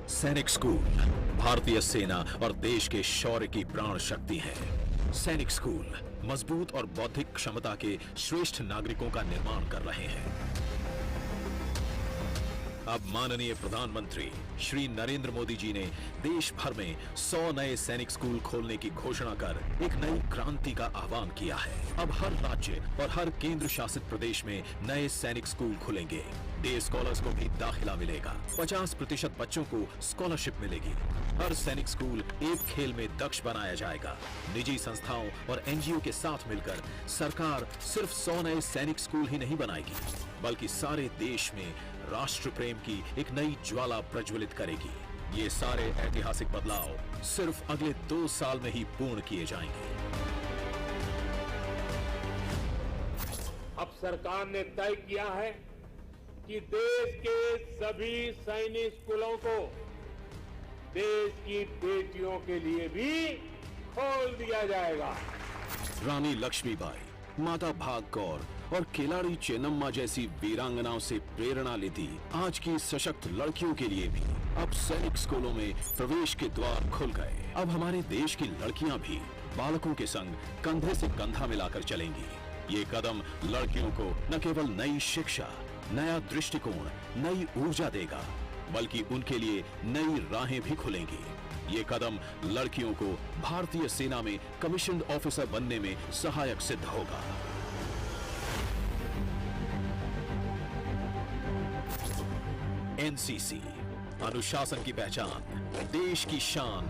सैनिक स्कूल भारतीय सेना और देश के शौर्य की प्राण शक्ति है। सैनिक स्कूल मजबूत और बौद्धिक क्षमता के श्रेष्ठ नागरिकों का निर्माण कर रहे हैं। अब माननीय प्रधानमंत्री श्री नरेंद्र मोदी जी ने देश भर में 100 नए सैनिक स्कूल खोलने की घोषणा कर एक नई क्रांति का आह्वान किया है। अब हर राज्य और हर केंद्र शासित प्रदेश में नए सैनिक स्कूल खुलेंगे। डे स्कॉलर्स को भी दाखिला मिलेगा। 50% बच्चों को स्कॉलरशिप मिलेगी। हर सैनिक स्कूल एक खेल में दक्ष बनाया जाएगा। निजी संस्थाओं और एनजीओ के साथ मिलकर सरकार सिर्फ 100 नए सैनिक स्कूल ही नहीं बनाएगी, बल्कि सारे देश में राष्ट्र प्रेम की एक नई ज्वाला प्रज्वलित करेगी। ये सारे ऐतिहासिक बदलाव सिर्फ अगले 2 साल में ही पूर्ण किए जाएंगे। अब सरकार ने तय किया है कि देश के सभी सैनिक स्कूलों को देश की बेटियों के लिए भी खोल दिया जाएगा। रानी लक्ष्मीबाई, माता भाग कौर और खिलाड़ी चेन्नम्मा जैसी वीरांगनाओं से प्रेरणा लेती आज की सशक्त लड़कियों के लिए भी अब सैनिक स्कूलों में प्रवेश के द्वार खुल गए। अब हमारे देश की लड़कियां भी बालकों के संग कंधे से कंधा मिलाकर चलेंगी। ये कदम लड़कियों को न केवल नई शिक्षा, नया दृष्टिकोण, नई ऊर्जा देगा, बल्कि उनके लिए नई राहें भी खुलेंगी। ये कदम लड़कियों को भारतीय सेना में कमीशन्ड ऑफिसर बनने में सहायक सिद्ध होगा। एनसीसी अनुशासन की पहचान, देश की शान,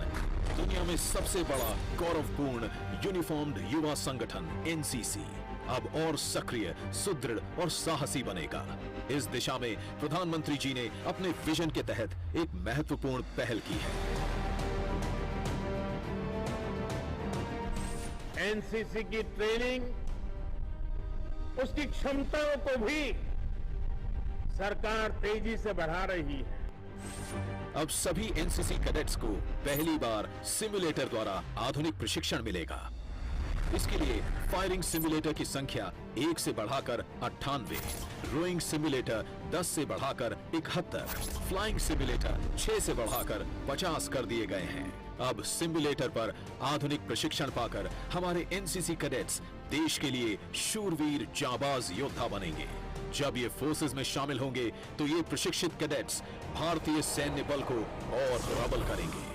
दुनिया में सबसे बड़ा गौरवपूर्ण यूनिफॉर्म्ड युवा संगठन एनसीसी अब और सक्रिय, सुदृढ़ और साहसी बनेगा। इस दिशा में प्रधानमंत्री जी ने अपने विजन के तहत एक महत्वपूर्ण पहल की है। एनसीसी की ट्रेनिंग, उसकी क्षमताओं को भी सरकार तेजी से बढ़ा रही है। अब सभी एनसीसी कैडेट्स को पहली बार सिमुलेटर द्वारा आधुनिक प्रशिक्षण मिलेगा। इसके लिए फायरिंग सिमुलेटर की संख्या 1 से बढ़ाकर 98, रोइंग सिमुलेटर 10 से बढ़ाकर 71, फ्लाइंग सिमुलेटर 6 से बढ़ाकर 50 कर दिए गए हैं। अब सिमुलेटर पर आधुनिक प्रशिक्षण पाकर हमारे एनसीसी कैडेट्स देश के लिए शूरवीर जाबाज योद्धा बनेंगे। जब ये फोर्सेस में शामिल होंगे तो ये प्रशिक्षित कैडेट्स भारतीय सैन्य बल को और प्रबल करेंगे।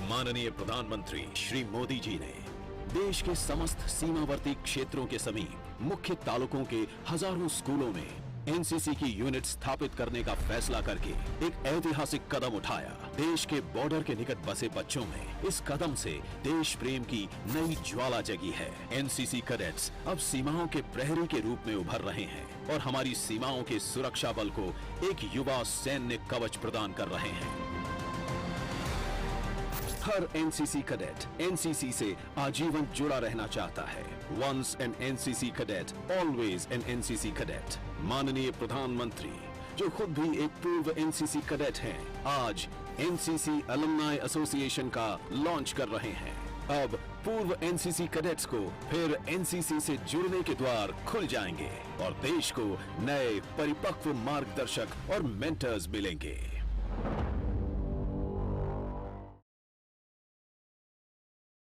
माननीय प्रधानमंत्री श्री मोदी जी ने देश के समस्त सीमावर्ती क्षेत्रों के समीप मुख्य तालुकों के हजारों स्कूलों में एनसीसी की यूनिट स्थापित करने का फैसला करके एक ऐतिहासिक कदम उठाया। देश के बॉर्डर के निकट बसे बच्चों में इस कदम से देश प्रेम की नई ज्वाला जगी है। एनसीसी कैडेट्स अब सीमाओं के प्रहरी के रूप में उभर रहे हैं और हमारी सीमाओं के सुरक्षा बल को एक युवा सैन्य कवच प्रदान कर रहे हैं। हर एनसीसी कैडेट एनसीसी से आजीवन जुड़ा रहना चाहता है। Once an NCC cadet, always an NCC cadet. माननीय प्रधानमंत्री, जो खुद भी एक पूर्व एनसीसी कैडेट हैं, आज एनसीसी अलुमनाई एसोसिएशन का लॉन्च कर रहे हैं। अब पूर्व एनसीसी कैडेट्स को फिर एनसीसी से जुड़ने के द्वार खुल जाएंगे और देश को नए परिपक्व मार्गदर्शक और मेंटर्स मिलेंगे।